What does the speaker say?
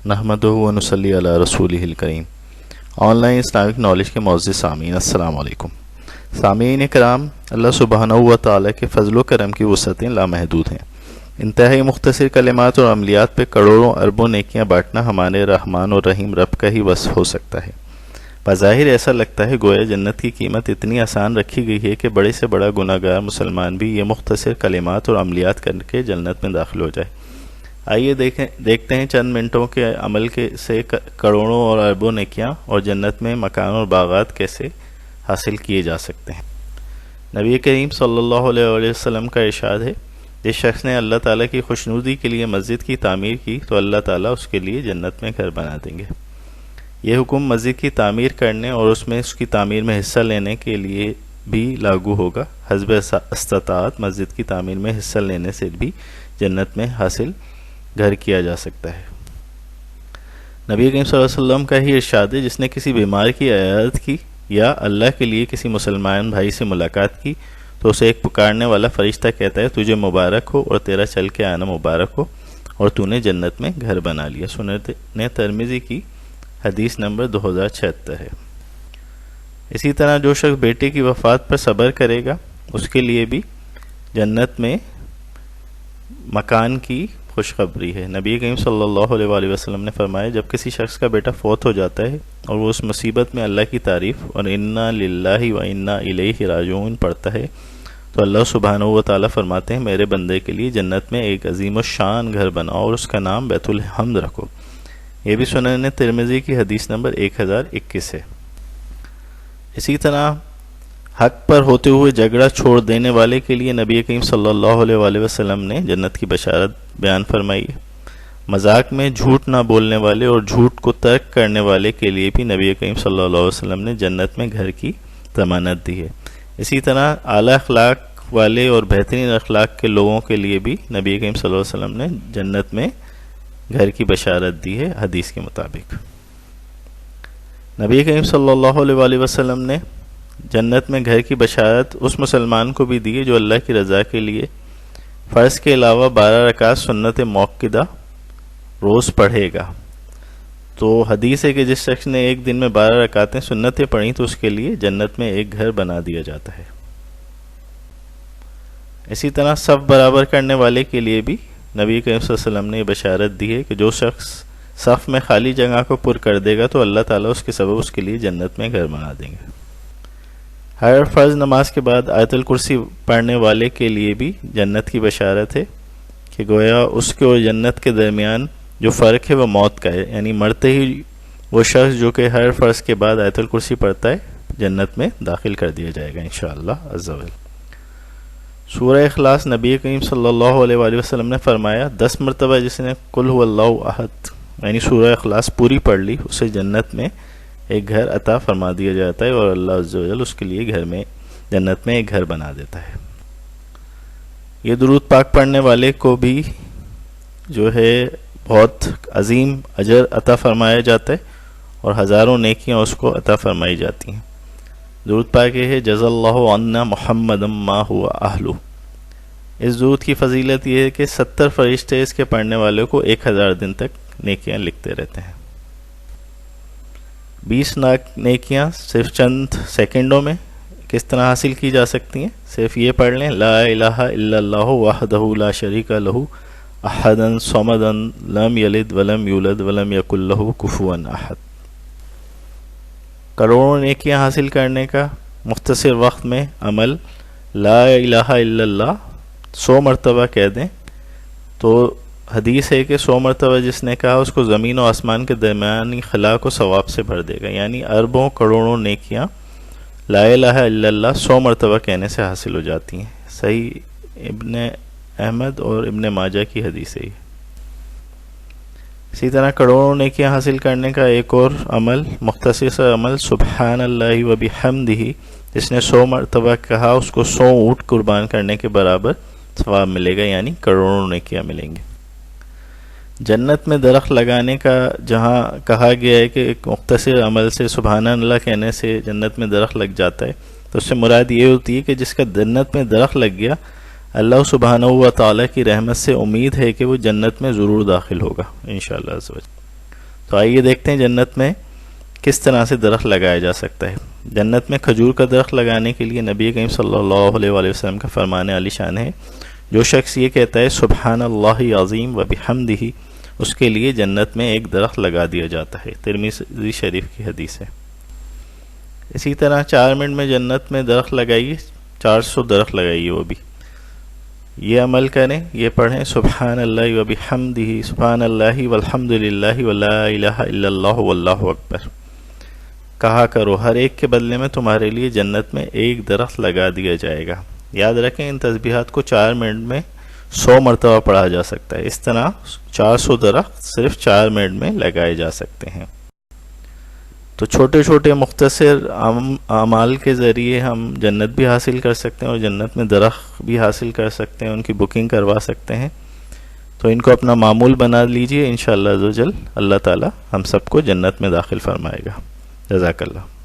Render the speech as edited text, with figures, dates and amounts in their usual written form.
نحمدہ و نصلی علی رسولہ الکریم۔ آن لائن اسلامک نالج کے معزز سامعین، السلام علیکم۔ سامعین کرام، اللہ سبحانہ و تعالیٰ کے فضل و کرم کی وسعتیں لامحدود ہیں۔ انتہائی مختصر کلمات اور عملیات پہ کروڑوں اربوں نیکیاں بانٹنا ہمارے رحمان اور رحیم رب کا ہی وصف ہو سکتا ہے۔ بظاہر ایسا لگتا ہے گویا جنت کی قیمت اتنی آسان رکھی گئی ہے کہ بڑے سے بڑا گناہ گار مسلمان بھی یہ مختصر کلمات اور عملیات کر کے جنت میں داخل ہو جائے۔ آئیے دیکھتے ہیں چند منٹوں کے عمل سے کروڑوں اور اربوں نیکیاں اور جنت میں مکان اور باغات کیسے حاصل کیے جا سکتے ہیں۔ نبی کریم صلی اللہ علیہ وسلم کا ارشاد ہے، جس شخص نے اللہ تعالیٰ کی خوشنودی کے لیے مسجد کی تعمیر کی تو اللہ تعالیٰ اس کے لیے جنت میں گھر بنا دیں گے۔ یہ حکم مسجد کی تعمیر کرنے اور اس کی تعمیر میں حصہ لینے کے لیے بھی لاگو ہوگا۔ حسب استطاعت مسجد کی تعمیر میں حصہ لینے سے بھی جنت میں حاصل گھر کیا جا سکتا ہے۔ نبی کریم صلی اللہ علیہ وسلم کا ہی ارشاد ہے، جس نے کسی بیمار کی عیادت کی یا اللہ کے لیے کسی مسلمان بھائی سے ملاقات کی تو اسے ایک پکارنے والا فرشتہ کہتا ہے، تجھے مبارک ہو اور تیرا چل کے آنا مبارک ہو اور تو نے جنت میں گھر بنا لیا۔ سنن ترمذی کی حدیث نمبر 2076 ہے۔ اسی طرح جو شخص بیٹے کی وفات پر صبر کرے گا اس کے لیے بھی جنت میں مکان کی خوشخبری ہے۔ نبی کریم صلی اللہ علیہ وآلہ وسلم نے فرمایا، جب کسی شخص کا بیٹا فوت ہو جاتا ہے اور وہ اس مصیبت میں اللہ کی تعریف اور انا للہ و انا الیہ راجعون پڑھتا ہے تو اللہ سبحانہ و تعالیٰ فرماتے ہیں، میرے بندے کے لیے جنت میں ایک عظیم الشان گھر بناؤ اور اس کا نام بیت الحمد رکھو۔ یہ بھی سنن ترمذی کی حدیث نمبر 1021 ہے۔ اسی طرح حق پر ہوتے ہوئے جھگڑا چھوڑ دینے والے کے لیے نبی کریم صلی اللہ علیہ وآلہ وسلم نے جنت کی بشارت بیان فرمائی ہے۔ مذاق میں جھوٹ نہ بولنے والے اور جھوٹ کو ترک کرنے والے کے لیے بھی نبی کریم صلی اللہ علیہ وسلم نے جنت میں گھر کی ضمانت دی ہے۔ اسی طرح اعلیٰ اخلاق والے اور بہترین اخلاق کے لوگوں کے لیے بھی نبی کریم صلی اللہ علیہ وسلم نے جنت میں گھر کی بشارت دی ہے حدیث کے مطابق۔ نبی کریم صلی اللہ علیہ وآلہ وسلم نے جنت میں گھر کی بشارت اس مسلمان کو بھی دی ہے جو اللہ کی رضا کے لیے فرض کے علاوہ 12 رکعت سنت موقدہ روز پڑھے گا۔ تو حدیث ہے کہ جس شخص نے ایک دن میں 12 رکعتیں سنتیں پڑھیں تو اس کے لیے جنت میں ایک گھر بنا دیا جاتا ہے۔ اسی طرح صف برابر کرنے والے کے لیے بھی نبی کریم صلی اللہ علیہ وسلم نے یہ بشارت دی ہے کہ جو شخص صف میں خالی جگہ کو پر کر دے گا تو اللہ تعالیٰ اس کے سبب اس کے لیے جنت میں گھر بنا دیں گے۔ ہر فرض نماز کے بعد آیت الکرسی پڑھنے والے کے لیے بھی جنت کی بشارت ہے کہ گویا اس کے اور جنت کے درمیان جو فرق ہے وہ موت کا ہے، یعنی مرتے ہی وہ شخص جو کہ ہر فرض کے بعد آیت الکرسی پڑھتا ہے جنت میں داخل کر دیا جائے گا انشاءاللہ عز و جل۔ سورہ اخلاص نبی کریم صلی اللہ علیہ وآلہ وسلم نے فرمایا، 10 مرتبہ جس نے قل هو اللہ احد یعنی سورہ اخلاص پوری پڑھ لی اسے جنت میں ایک گھر عطا فرما دیا جاتا ہے اور اللہ عز و جل اس کے لیے جنت میں ایک گھر بنا دیتا ہے۔ یہ درود پاک پڑھنے والے کو بھی جو ہے بہت عظیم اجر عطا فرمایا جاتا ہے اور ہزاروں نیکیاں اس کو عطا فرمائی جاتی ہیں۔ درود پاک یہ ہے، جزا اللہ عنا محمد ما ہوا اہلہ۔ اس درود کی فضیلت یہ ہے کہ 70 فرشتے اس کے پڑھنے والے کو 1000 دن تک نیکیاں لکھتے رہتے ہیں۔ 20 نیکیاں صرف چند سیکنڈوں میں کس طرح حاصل کی جا سکتی ہیں، صرف یہ پڑھ لیں، لا الہ الا اللہ وحدہ لا شریک لہ احدا صمدا لم یلد ولم یولد ولم یکن لہ کفوا احد۔ کروڑوں نیکیاں حاصل کرنے کا مختصر وقت میں عمل لا الہ الا اللہ 100 مرتبہ کہہ دیں تو حدیث ہے کہ 100 مرتبہ جس نے کہا اس کو زمین و آسمان کے درمیانی خلا کو ثواب سے بھر دے گا، یعنی اربوں کروڑوں نیکیاں لا الہ الا اللہ 100 مرتبہ کہنے سے حاصل ہو جاتی ہیں۔ صحیح ابن احمد اور ابن ماجہ کی حدیث ہے۔ اسی طرح کروڑوں نیکیاں حاصل کرنے کا ایک اور عمل، مختصر سا عمل، سبحان اللہ و بحمدہ، جس نے 100 مرتبہ کہا اس کو 100 اونٹ قربان کرنے کے برابر ثواب ملے گا، یعنی کروڑوں نیکیاں ملیں گے۔ جنت میں درخت لگانے کا جہاں کہا گیا ہے کہ ایک مختصر عمل سے سبحان اللہ کہنے سے جنت میں درخت لگ جاتا ہے، تو اس سے مراد یہ ہوتی ہے کہ جس کا جنت میں درخت لگ گیا اللہ سبحانہ و تعالیٰ کی رحمت سے امید ہے کہ وہ جنت میں ضرور داخل ہوگا انشاءاللہ عز و جل۔ تو آئیے دیکھتے ہیں جنت میں کس طرح سے درخت لگایا جا سکتا ہے۔ جنت میں کھجور کا درخت لگانے کے لیے نبی کریم صلی اللہ علیہ وآلہ وسلم کا فرمان عالی شان ہے، جو شخص یہ کہتا ہے سبحان اللہ عظیم و بحمدہ، اس کے لیے جنت میں ایک درخت لگا دیا جاتا ہے۔ ترمذی شریف کی حدیث ہے۔ اسی طرح 4 منٹ میں جنت میں درخت لگائیے، 400 درخت لگائیے، وہ بھی یہ عمل کریں، یہ پڑھیں سبحان اللہ و بحمدہ، سبحان اللہ والحمد للہ ولا الہ الا اللہ واللہ اکبر کہا کرو، ہر ایک کے بدلے میں تمہارے لیے جنت میں ایک درخت لگا دیا جائے گا۔ یاد رکھیں ان تسبیحات کو 4 منٹ میں 100 مرتبہ پڑھا جا سکتا ہے، اس طرح 400 درخت صرف 4 منٹ میں لگائے جا سکتے ہیں۔ تو چھوٹے چھوٹے مختصر اعمال کے ذریعے ہم جنت بھی حاصل کر سکتے ہیں اور جنت میں درخت بھی حاصل کر سکتے ہیں، ان کی بکنگ کروا سکتے ہیں۔ تو ان کو اپنا معمول بنا لیجئے، انشاءاللہ عز و جل اللہ تعالی ہم سب کو جنت میں داخل فرمائے گا۔ جزاک اللہ۔